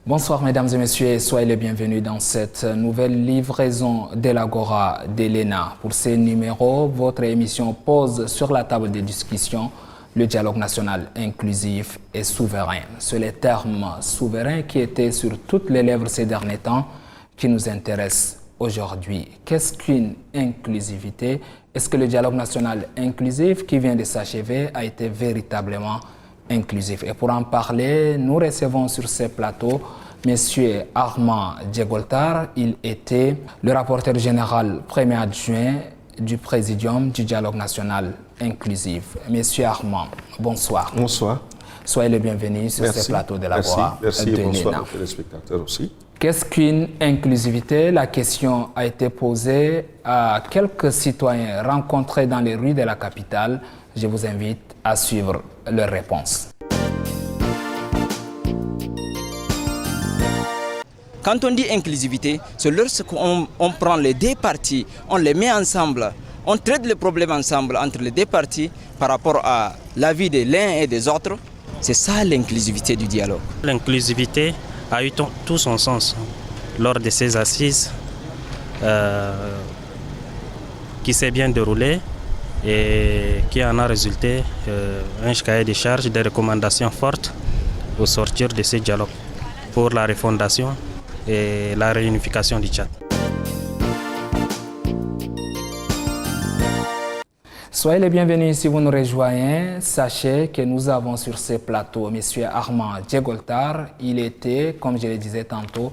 Bonsoir mesdames et messieurs et soyez les bienvenus dans cette nouvelle livraison de l'Agora d'Elena. Pour ces numéros, votre émission pose sur la table des discussions le dialogue national inclusif et souverain. C'est le terme souverain qui était sur toutes les lèvres ces derniers temps qui nous intéresse aujourd'hui. Qu'est-ce qu'une inclusivité? Est-ce que le dialogue national inclusif qui vient de s'achever a été véritablement inclusif? Et pour en parler, nous recevons sur ces plateaux Monsieur Armand Djegoltar. Il était le rapporteur général premier adjoint du Présidium du dialogue national inclusif. Monsieur Armand, bonsoir. Bonsoir. Soyez le bienvenu sur ces plateaux de la voix. Merci et bonsoir aux téléspectateurs aussi. Qu'est-ce qu'une inclusivité? La question a été posée à quelques citoyens rencontrés dans les rues de la capitale. Je vous invite à suivre leurs réponses. Quand on dit inclusivité, c'est lorsqu'on prend les deux parties, on les met ensemble, on traite les problèmes ensemble entre les deux parties par rapport à la vie de l'un et des autres. C'est ça l'inclusivité du dialogue. L'inclusivité a eu tout son sens lors de ces assises qui s'est bien déroulé et qui en a résulté un cahier de charges, des recommandations fortes au sortir de ces dialogues pour la refondation et la réunification du Tchad. Soyez les bienvenus si vous nous rejoignez. Sachez que nous avons sur ces plateaux M. Armand Djegoltar. Il était, comme je le disais tantôt,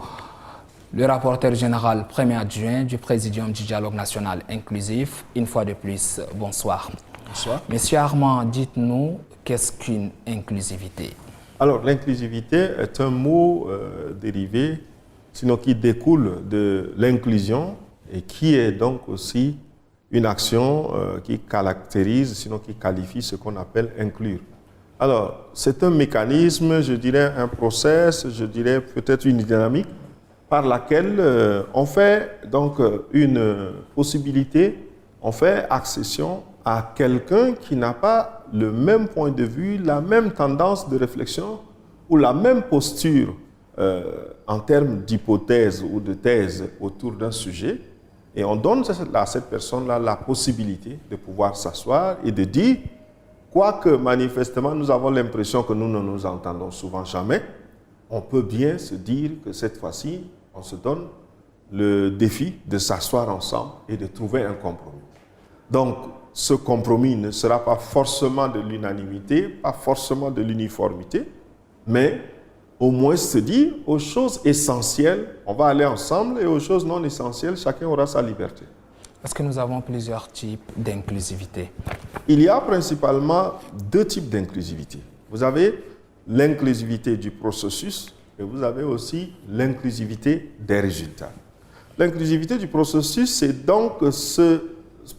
le rapporteur général premier adjoint du Présidium du dialogue national inclusif. Une fois de plus, bonsoir. Bonsoir. Monsieur Armand, dites-nous, qu'est-ce qu'une inclusivité? Alors, l'inclusivité est un mot dérivé, sinon qui découle de l'inclusion et qui est donc aussi une action qui caractérise, sinon qui qualifie ce qu'on appelle inclure. Alors, c'est un mécanisme, je dirais un process, je dirais peut-être une dynamique par laquelle on fait donc une possibilité, on fait accession à quelqu'un qui n'a pas le même point de vue, la même tendance de réflexion ou la même posture en termes d'hypothèse ou de thèse autour d'un sujet. Et on donne à cette personne-là la possibilité de pouvoir s'asseoir et de dire, quoique manifestement nous avons l'impression que nous ne nous entendons souvent jamais, on peut bien se dire que cette fois-ci, on se donne le défi de s'asseoir ensemble et de trouver un compromis. Donc, ce compromis ne sera pas forcément de l'unanimité, pas forcément de l'uniformité, mais au moins se dire aux choses essentielles, on va aller ensemble, et aux choses non essentielles, chacun aura sa liberté. Parce que nous avons plusieurs types d'inclusivité. Il y a principalement deux types d'inclusivité. Vous avez l'inclusivité du processus et vous avez aussi l'inclusivité des résultats. L'inclusivité du processus, c'est donc ce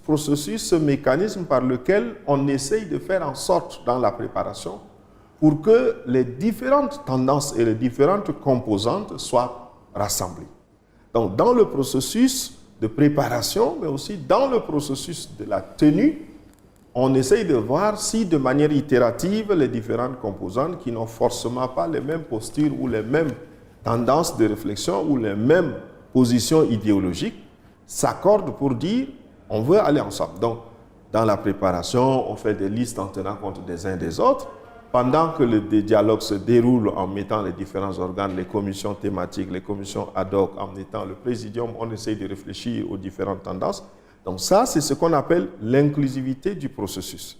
processus, ce mécanisme par lequel on essaye de faire en sorte dans la préparation pour que les différentes tendances et les différentes composantes soient rassemblées. Donc, dans le processus de préparation, mais aussi dans le processus de la tenue, on essaye de voir si de manière itérative, les différentes composantes qui n'ont forcément pas les mêmes postures ou les mêmes tendances de réflexion ou les mêmes positions idéologiques s'accordent pour dire on veut aller ensemble. Donc, dans la préparation, on fait des listes en tenant compte des uns des autres. Pendant que le dialogue se déroule en mettant les différents organes, les commissions thématiques, les commissions ad hoc, en mettant le présidium, on essaye de réfléchir aux différentes tendances. Donc ça, c'est ce qu'on appelle l'inclusivité du processus.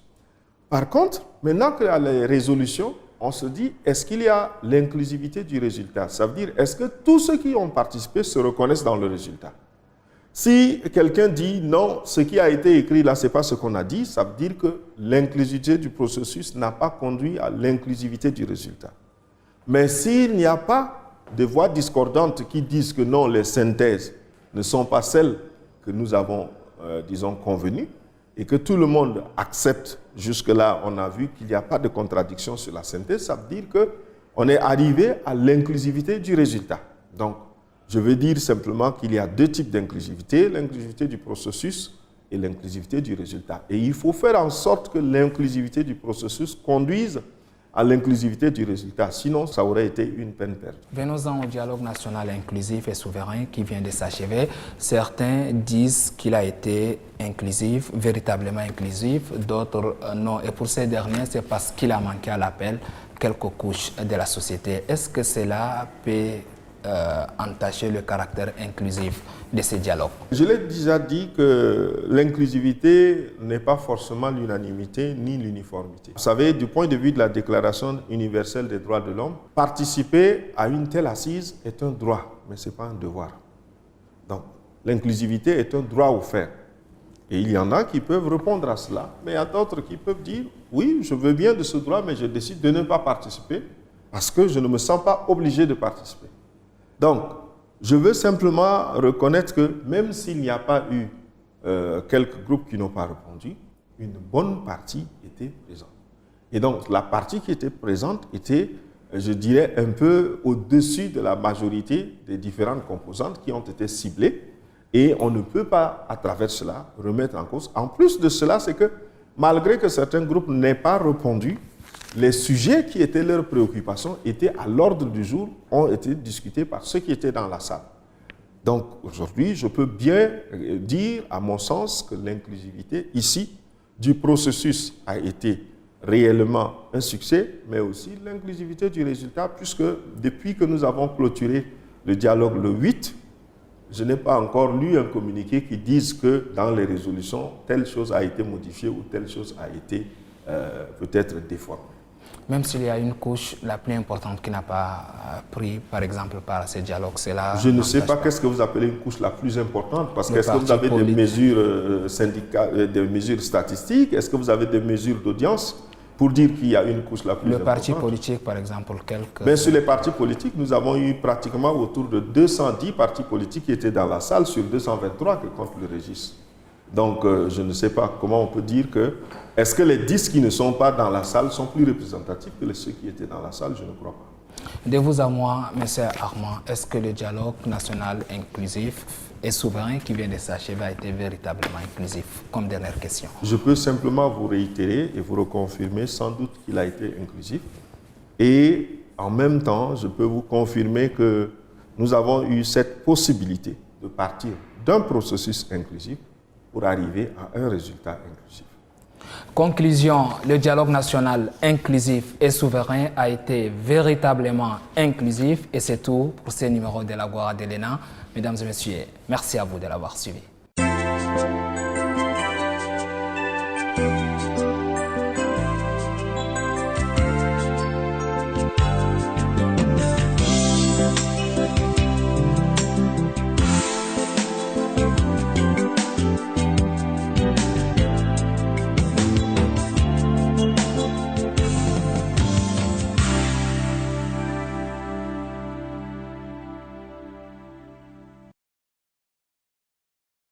Par contre, maintenant qu'il y a les résolutions, on se dit, est-ce qu'il y a l'inclusivité du résultat? Ça veut dire, est-ce que tous ceux qui ont participé se reconnaissent dans le résultat? Si quelqu'un dit non, ce qui a été écrit là, ce n'est pas ce qu'on a dit, ça veut dire que l'inclusivité du processus n'a pas conduit à l'inclusivité du résultat. Mais s'il n'y a pas de voix discordantes qui disent que non, les synthèses ne sont pas celles que nous avons, disons, convenues, et que tout le monde accepte, jusque-là, on a vu qu'il n'y a pas de contradiction sur la synthèse, ça veut dire qu'on est arrivé à l'inclusivité du résultat. Donc, je veux dire simplement qu'il y a deux types d'inclusivité, l'inclusivité du processus et l'inclusivité du résultat. Et il faut faire en sorte que l'inclusivité du processus conduise à l'inclusivité du résultat. Sinon, ça aurait été une peine perdue. Venons-en au dialogue national inclusif et souverain qui vient de s'achever. Certains disent qu'il a été inclusif, véritablement inclusif, d'autres non. Et pour ces derniers, c'est parce qu'il a manqué à l'appel quelques couches de la société. Est-ce que cela peut entacher le caractère inclusif de ces dialogues? Je l'ai déjà dit que l'inclusivité n'est pas forcément l'unanimité ni l'uniformité. Vous savez, du point de vue de la Déclaration universelle des droits de l'homme, participer à une telle assise est un droit, mais ce n'est pas un devoir. Donc, l'inclusivité est un droit offert. Et il y en a qui peuvent répondre à cela, mais il y a d'autres qui peuvent dire « Oui, je veux bien de ce droit, mais je décide de ne pas participer parce que je ne me sens pas obligé de participer. » Donc, je veux simplement reconnaître que même s'il n'y a pas eu quelques groupes qui n'ont pas répondu, une bonne partie était présente. Et donc, la partie qui était présente était, je dirais, un peu au-dessus de la majorité des différentes composantes qui ont été ciblées. Et on ne peut pas, à travers cela, remettre en cause. En plus de cela, c'est que malgré que certains groupes n'aient pas répondu, les sujets qui étaient leurs préoccupations étaient à l'ordre du jour, ont été discutés par ceux qui étaient dans la salle. Donc aujourd'hui, je peux bien dire, à mon sens, que l'inclusivité ici du processus a été réellement un succès, mais aussi l'inclusivité du résultat, puisque depuis que nous avons clôturé le dialogue le 8, je n'ai pas encore lu un communiqué qui dise que dans les résolutions, telle chose a été modifiée ou telle chose a été peut-être déformée. Même s'il y a une couche la plus importante qui n'a pas pris, par exemple, par ces dialogues, c'est là. Je ne sais pas qu'est-ce que vous appelez une couche la plus importante, parce que est-ce que vous avez des mesures syndicales, des mesures statistiques, est-ce que vous avez des mesures d'audience pour dire qu'il y a une couche la plus importante? Le parti politique, par exemple, quelques... Bien, sur les partis politiques, nous avons eu pratiquement autour de 210 partis politiques qui étaient dans la salle sur 223 que compte le registre. Donc, je ne sais pas comment on peut dire que... Est-ce que les 10 qui ne sont pas dans la salle sont plus représentatifs que ceux qui étaient dans la salle? Je ne crois pas. De vous à moi, M. Armand, est-ce que le dialogue national inclusif et souverain qui vient de s'achever a été véritablement inclusif? Comme dernière question. Je peux simplement vous réitérer et vous reconfirmer sans doute qu'il a été inclusif. Et en même temps, je peux vous confirmer que nous avons eu cette possibilité de partir d'un processus inclusif pour arriver à un résultat inclusif. Conclusion, le dialogue national inclusif et souverain a été véritablement inclusif et c'est tout pour ce numéro de l'Agora de l'ENA. Mesdames et messieurs, merci à vous de l'avoir suivi.